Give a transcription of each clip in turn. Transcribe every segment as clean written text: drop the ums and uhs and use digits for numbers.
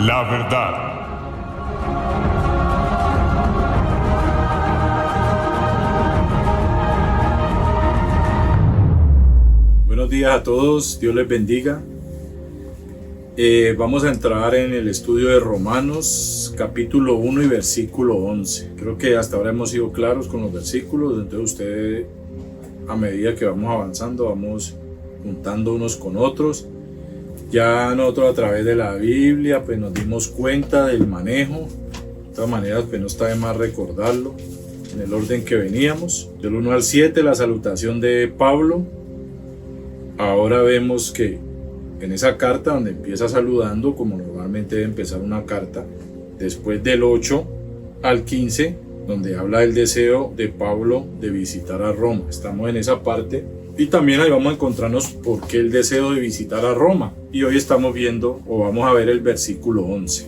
la verdad. Buenos días a todos, Dios les bendiga. Vamos a entrar en el estudio de Romanos, capítulo 1 y versículo 11. Creo que hasta ahora hemos sido claros con los versículos, entonces ustedes, a medida que vamos avanzando, vamos juntando unos con otros. Ya nosotros a través de la Biblia pues nos dimos cuenta del manejo. De todas maneras pues no está de más recordarlo en el orden que veníamos. Del 1 al 7 la salutación de Pablo. Ahora vemos que en esa carta donde empieza saludando como normalmente debe empezar una carta, después del 8 al 15 donde habla del deseo de Pablo de visitar a Roma. Estamos en esa parte y también ahí vamos a encontrarnos por qué el deseo de visitar a Roma. Y hoy estamos viendo o vamos a ver el versículo 11.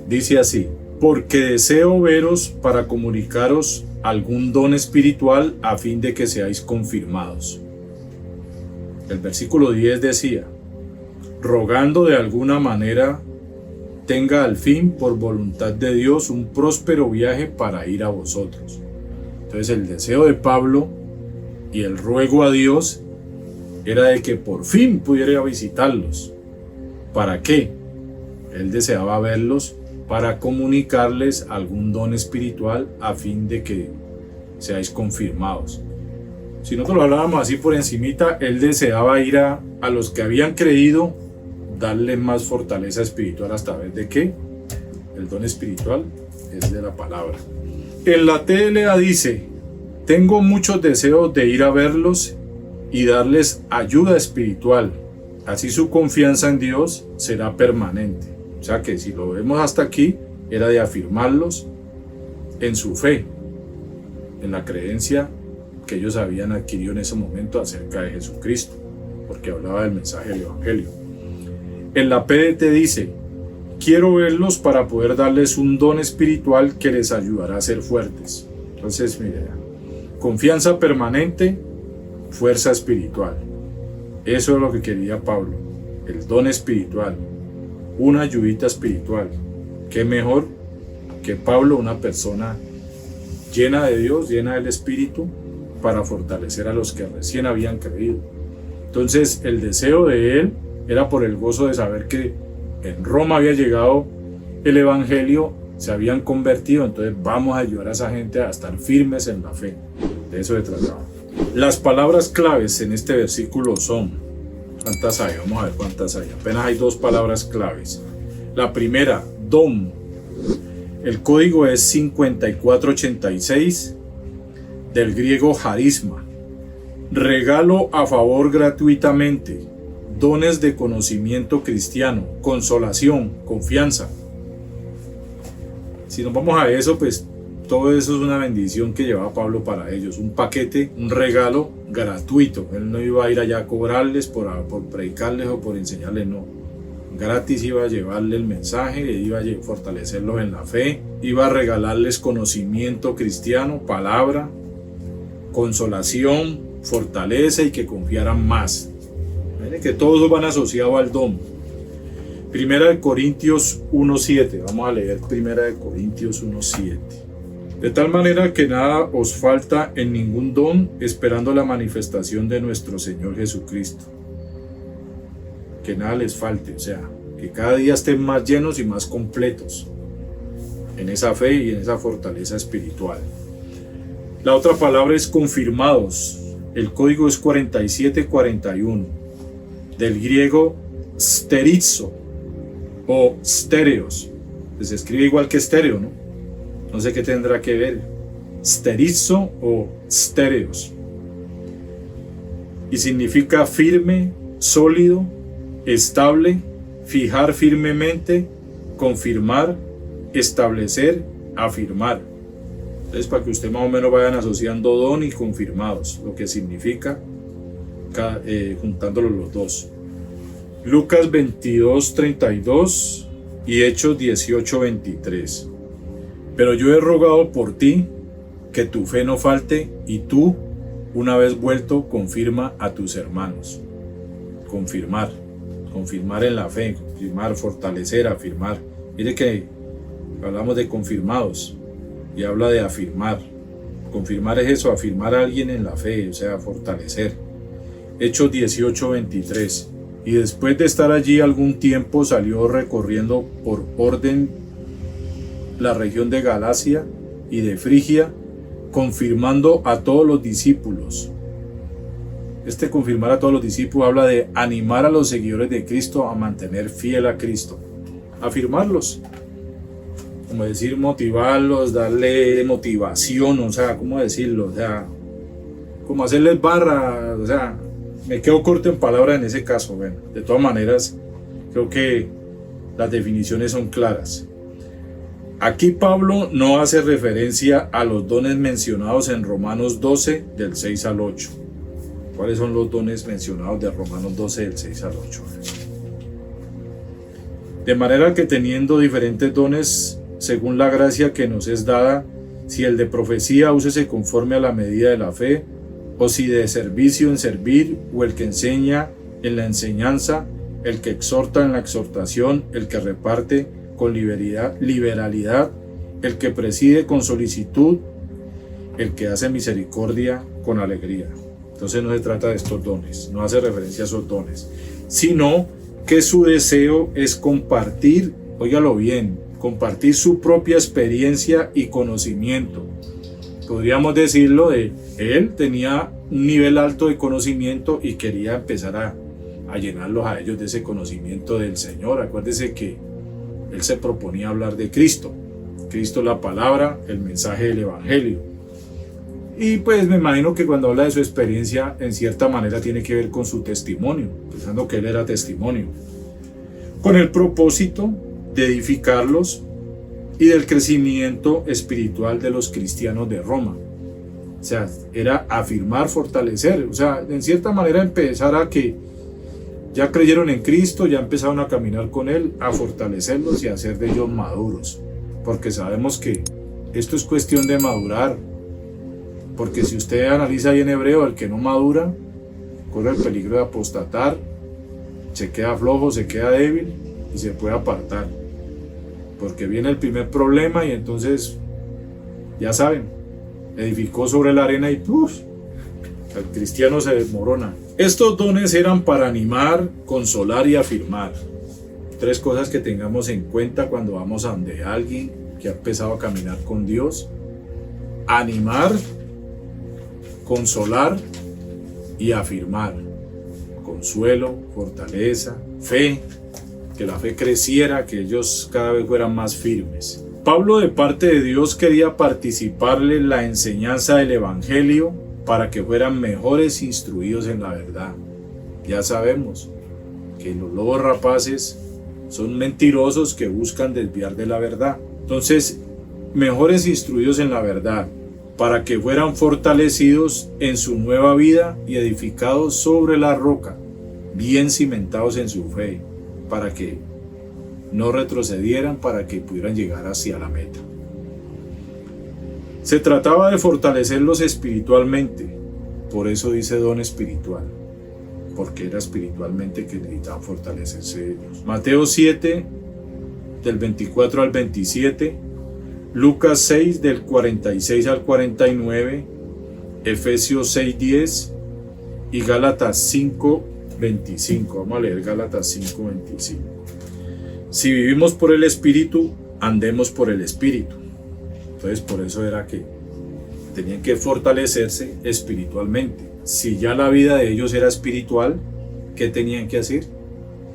Dice así: porque deseo veros para comunicaros algún don espiritual a fin de que seáis confirmados. El versículo 10 decía: rogando de alguna manera tenga al fin por voluntad de Dios un próspero viaje para ir a vosotros. Entonces el deseo de Pablo y el ruego a Dios era de que por fin pudiera ir a visitarlos. ¿Para qué? Él deseaba verlos para comunicarles algún don espiritual a fin de que seáis confirmados. Si nosotros lo hablábamos así por encimita, él deseaba ir a los que habían creído, darle más fortaleza espiritual hasta ver de qué. El don espiritual es de la palabra. En la TLA dice: tengo muchos deseos de ir a verlos y darles ayuda espiritual. Así su confianza en Dios será permanente. O sea que si lo vemos hasta aquí, era de afirmarlos en su fe, en la creencia que ellos habían adquirido en ese momento acerca de Jesucristo, porque hablaba del mensaje del Evangelio. En la PDT dice: quiero verlos para poder darles un don espiritual que les ayudará a ser fuertes. Entonces, mire, confianza permanente, fuerza espiritual. Eso es lo que quería Pablo, el don espiritual, una ayudita espiritual. ¿Qué mejor que Pablo, una persona llena de Dios, llena del Espíritu, para fortalecer a los que recién habían creído? Entonces el deseo de él era por el gozo de saber que en Roma había llegado el Evangelio, se habían convertido. Entonces vamos a ayudar a esa gente a estar firmes en la fe. De eso se trataba. Las palabras claves en este versículo son, ¿cuántas hay? Vamos a ver cuántas hay. Apenas hay dos palabras claves. La primera, don. El código es 5486, del griego charisma. Regalo a favor gratuitamente, dones de conocimiento cristiano, consolación, confianza. Si nos vamos a eso, pues todo eso es una bendición que llevaba Pablo para ellos, un paquete, un regalo gratuito. Él no iba a ir allá a cobrarles por predicarles o por enseñarles, no. Gratis iba a llevarle el mensaje, iba a fortalecerlos en la fe, iba a regalarles conocimiento cristiano, palabra, consolación, fortaleza y que confiaran más. Miren que todos van asociados al don. Primera de Corintios 1:7. Vamos a leer Primera de Corintios 1:7. De tal manera que nada os falta en ningún don, esperando la manifestación de nuestro Señor Jesucristo. Que nada les falte, o sea, que cada día estén más llenos y más completos en esa fe y en esa fortaleza espiritual. La otra palabra es confirmados. El código es 4741, del griego sterizo o stéreos. Se escribe igual que estéreo, ¿no? No sé qué tendrá que ver. Sterizo o stéreos. Y significa firme, sólido, estable, fijar firmemente, confirmar, establecer, afirmar. Entonces, para que usted más o menos vayan asociando don y confirmados, lo que significa juntándolos los dos. Lucas 22:32 y Hechos 18:23. Pero yo he rogado por ti que tu fe no falte, y tú, una vez vuelto, confirma a tus hermanos. Confirmar en la fe, confirmar, fortalecer, afirmar. Mire que hablamos de confirmados y habla de afirmar. Confirmar es eso, afirmar a alguien en la fe, o sea, fortalecer. Hechos 18:23. Y después de estar allí algún tiempo salió recorriendo por orden la región de Galacia y de Frigia, confirmando a todos los discípulos. Este confirmar a todos los discípulos habla de animar a los seguidores de Cristo a mantener fiel a Cristo. Afirmarlos. Como decir, motivarlos, darle motivación, o sea, ¿cómo decirlo? O sea, como hacerles barra, o sea, me quedo corto en palabras en ese caso. Bueno, de todas maneras, creo que las definiciones son claras. Aquí Pablo no hace referencia a los dones mencionados en Romanos 12, del 6 al 8. ¿Cuáles son los dones mencionados de Romanos 12, del 6 al 8? De manera que teniendo diferentes dones, según la gracia que nos es dada, si el de profecía, úsese conforme a la medida de la fe, o si de servicio en servir, o el que enseña en la enseñanza, el que exhorta en la exhortación, el que reparte con liberalidad, el que preside con solicitud, el que hace misericordia con alegría. Entonces no se trata de estos dones, no hace referencia a esos dones, sino que su deseo es compartir, óigalo bien, compartir su propia experiencia y conocimiento. Podríamos decirlo de él tenía un nivel alto de conocimiento y quería empezar a llenarlos a ellos de ese conocimiento del Señor. Acuérdese que él se proponía hablar de Cristo. Cristo, la palabra, el mensaje del Evangelio. Y pues me imagino que cuando habla de su experiencia, en cierta manera tiene que ver con su testimonio, pensando que él era testimonio, con el propósito de edificarlos y del crecimiento espiritual de los cristianos de Roma. O sea, era afirmar, fortalecer, o sea, en cierta manera empezar a que ya creyeron en Cristo, ya empezaron a caminar con Él, a fortalecerlos y a hacer de ellos maduros, porque sabemos que esto es cuestión de madurar, porque si usted analiza ahí en hebreo, el que no madura corre el peligro de apostatar, se queda flojo, se queda débil y se puede apartar, porque viene el primer problema y entonces, ya saben, edificó sobre la arena y ¡puf! El cristiano se desmorona. Estos dones eran para animar, consolar y afirmar. Tres cosas que tengamos en cuenta cuando vamos a donde alguien que ha empezado a caminar con Dios: animar, consolar y afirmar. Consuelo, fortaleza, fe, que la fe creciera, que ellos cada vez fueran más firmes. Pablo, de parte de Dios, quería participarle en la enseñanza del Evangelio para que fueran mejores instruidos en la verdad. Ya sabemos que los lobos rapaces son mentirosos que buscan desviar de la verdad. Entonces, mejores instruidos en la verdad, para que fueran fortalecidos en su nueva vida y edificados sobre la roca, bien cimentados en su fe, para que no retrocedieran, para que pudieran llegar hacia la meta. Se trataba de fortalecerlos espiritualmente, por eso dice don espiritual, porque era espiritualmente que necesitaban fortalecerse ellos. Mateo 7, del 24 al 27, Lucas 6, del 46 al 49, Efesios 6, 10 y Gálatas 5, 25. Vamos a leer Gálatas 5, 25. Si vivimos por el Espíritu, andemos por el Espíritu. Entonces por eso era que tenían que fortalecerse espiritualmente. Si ya la vida de ellos era espiritual, ¿qué tenían que hacer?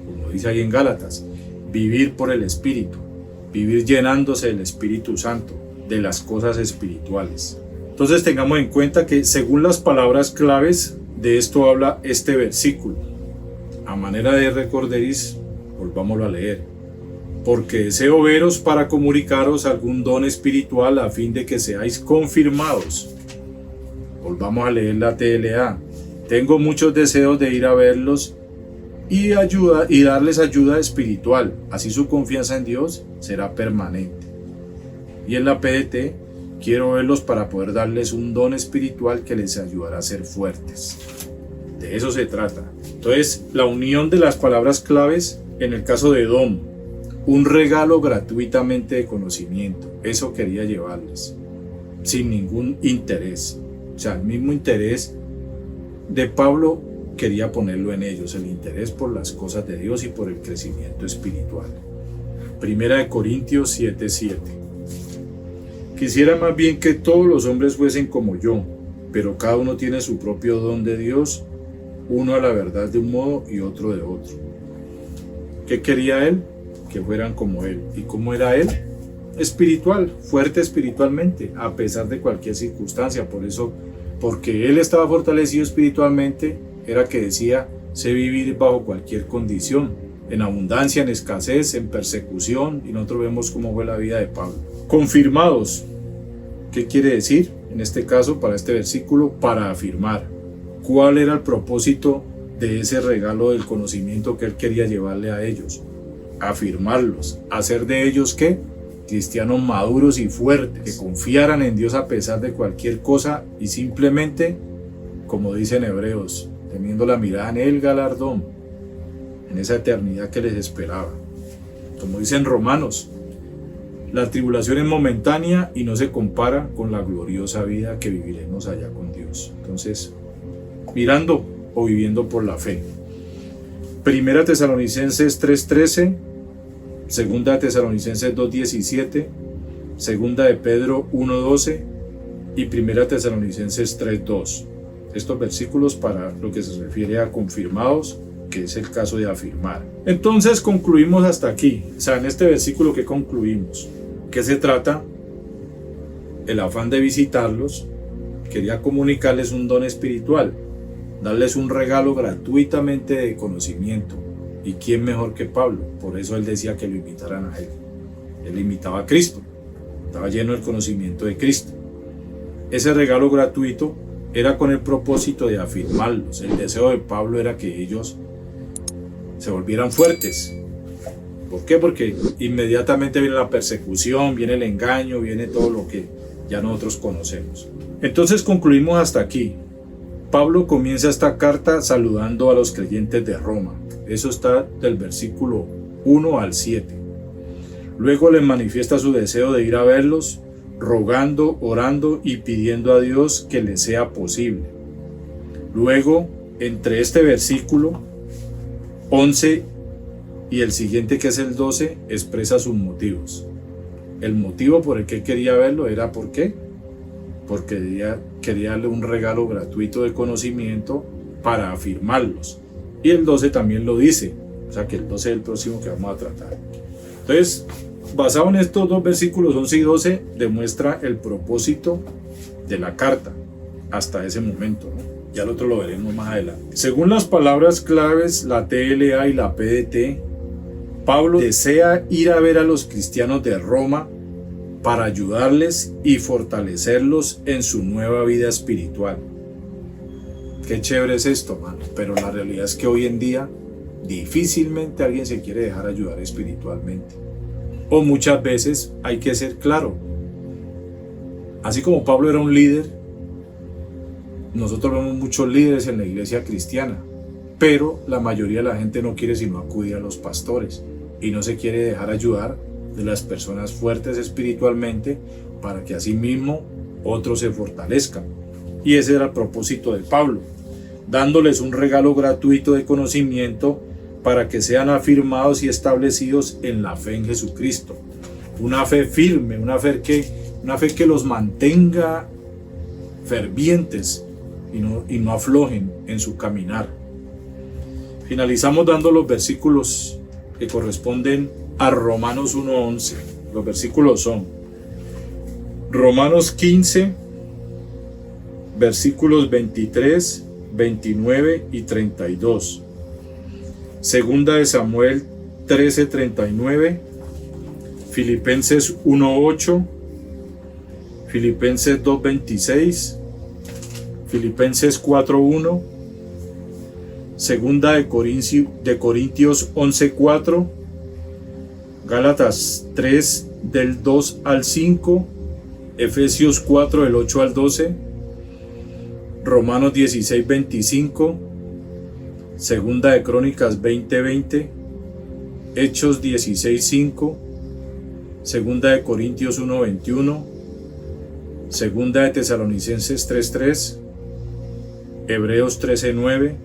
Como dice ahí en Gálatas, vivir por el Espíritu, vivir llenándose del Espíritu Santo, de las cosas espirituales. Entonces tengamos en cuenta que según las palabras claves de esto habla este versículo. A manera de recorderis, volvámoslo a leer. Porque deseo veros para comunicaros algún don espiritual a fin de que seáis confirmados. Volvamos a leer la TLA. Tengo muchos deseos de ir a verlos y darles ayuda espiritual. Así su confianza en Dios será permanente. Y en la PDT, quiero verlos para poder darles un don espiritual que les ayudará a ser fuertes. De eso se trata. Entonces, la unión de las palabras claves en el caso de don, un regalo gratuitamente de conocimiento. Eso quería llevarles, sin ningún interés. O sea, el mismo interés de Pablo quería ponerlo en ellos, el interés por las cosas de Dios y por el crecimiento espiritual. Primera de Corintios 7:7. Quisiera más bien que todos los hombres fuesen como yo, pero cada uno tiene su propio don de Dios, uno a la verdad de un modo y otro de otro. ¿Qué quería él? Que fueran como él. ¿Y cómo era él? Espiritual, fuerte espiritualmente, a pesar de cualquier circunstancia. Por eso, porque él estaba fortalecido espiritualmente, era que decía, sé vivir bajo cualquier condición, en abundancia, en escasez, en persecución, y nosotros vemos cómo fue la vida de Pablo. Confirmados. ¿Qué quiere decir? En este caso, para este versículo, para afirmar. ¿Cuál era el propósito de ese regalo del conocimiento que él quería llevarle a ellos? Afirmarlos, hacer de ellos ¿qué? Cristianos maduros y fuertes, que confiaran en Dios a pesar de cualquier cosa y simplemente, como dicen Hebreos, teniendo la mirada en el galardón, en esa eternidad que les esperaba. Como dicen Romanos, la tribulación es momentánea y no se compara con la gloriosa vida que viviremos allá con Dios. Entonces, mirando o viviendo por la fe. Primera Tesalonicenses 3:13, Segunda Tesalonicenses 2:17, Segunda de Pedro 1:12 y Primera Tesalonicenses 3:2. Estos versículos para lo que se refiere a confirmados, que es el caso de afirmar. Entonces concluimos hasta aquí. O sea, en este versículo que concluimos, ¿qué se trata? El afán de visitarlos, quería comunicarles un don espiritual, darles un regalo gratuitamente de conocimiento. ¿Y quién mejor que Pablo? Por eso él decía que lo imitaran a él. Él imitaba a Cristo, estaba lleno del conocimiento de Cristo. Ese regalo gratuito era con el propósito de afirmarlos. El deseo de Pablo era que ellos se volvieran fuertes. ¿Por qué? Porque inmediatamente viene la persecución, viene el engaño, viene todo lo que ya nosotros conocemos. Entonces concluimos hasta aquí. Pablo comienza esta carta saludando a los creyentes de Roma. Eso está del versículo 1 al 7. Luego les manifiesta su deseo de ir a verlos, rogando, orando y pidiendo a Dios que les sea posible. Luego, entre este versículo 11 y el siguiente, que es el 12, expresa sus motivos. El motivo por el que él quería verlo era ¿por qué? Porque quería darle un regalo gratuito de conocimiento para afirmarlos. Y el 12 también lo dice, o sea que el 12 es el próximo que vamos a tratar. Entonces, basado en estos dos versículos 11 y 12, demuestra el propósito de la carta hasta ese momento, ¿no? Ya el otro lo veremos más adelante. Según las palabras claves, la TLA y la PDT, Pablo desea ir a ver a los cristianos de Roma para ayudarles y fortalecerlos en su nueva vida espiritual. Qué chévere es esto, mano. Pero la realidad es que hoy en día difícilmente alguien se quiere dejar ayudar espiritualmente. O muchas veces hay que ser claro. Así como Pablo era un líder, nosotros vemos muchos líderes en la iglesia cristiana, pero la mayoría de la gente no quiere sino acudir a los pastores y no se quiere dejar ayudar de las personas fuertes espiritualmente para que así mismo otros se fortalezcan. Y ese era el propósito de Pablo, dándoles un regalo gratuito de conocimiento para que sean afirmados y establecidos en la fe en Jesucristo. Una fe firme, una fe que los mantenga fervientes y no aflojen en su caminar. Finalizamos dando los versículos que corresponden a Romanos 1:11. Los versículos son Romanos 15, versículos 23, 29 y 32. Segunda de Samuel 13:39, Filipenses 1:8, Filipenses 2:26, Filipenses 4:1, Segunda de Corintios 11:4, Gálatas 3 del 2 al 5, Efesios 4 del 8 al 12, Romanos 16:25, Segunda de Crónicas 20:20, Hechos 16:5, Segunda de Corintios 1:21, Segunda de Tesalonicenses 3:3, Hebreos 13:9,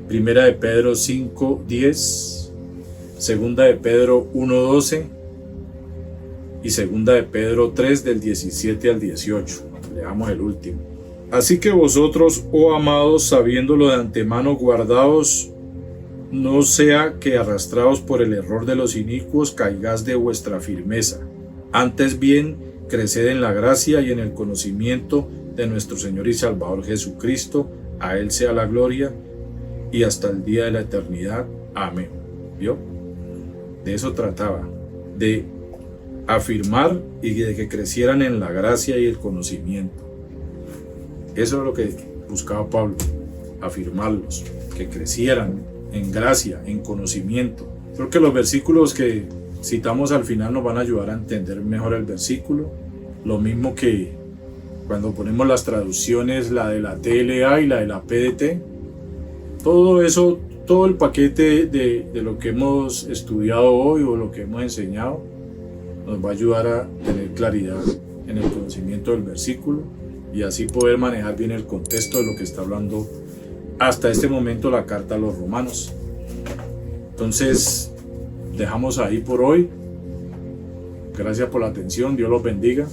Primera de Pedro 5:10, Segunda de Pedro 1:12 y Segunda de Pedro 3 del 17 al 18. Leamos el último. Así que vosotros, oh amados, sabiéndolo de antemano, guardaos, no sea que arrastrados por el error de los inicuos caigáis de vuestra firmeza. Antes bien, creced en la gracia y en el conocimiento de nuestro Señor y Salvador Jesucristo. A Él sea la gloria y hasta el día de la eternidad. Amén. ¿Vio? De eso trataba, de afirmar y de que crecieran en la gracia y el conocimiento. Eso es lo que buscaba Pablo, afirmarlos, que crecieran en gracia, en conocimiento. Creo que los versículos que citamos al final nos van a ayudar a entender mejor el versículo. Lo mismo que cuando ponemos las traducciones, la de la TLA y la de la PDT. Todo eso, todo el paquete de lo que hemos estudiado hoy o lo que hemos enseñado, nos va a ayudar a tener claridad en el conocimiento del versículo y así poder manejar bien el contexto de lo que está hablando hasta este momento la carta a los romanos. Entonces, dejamos ahí por hoy. Gracias por la atención. Dios los bendiga.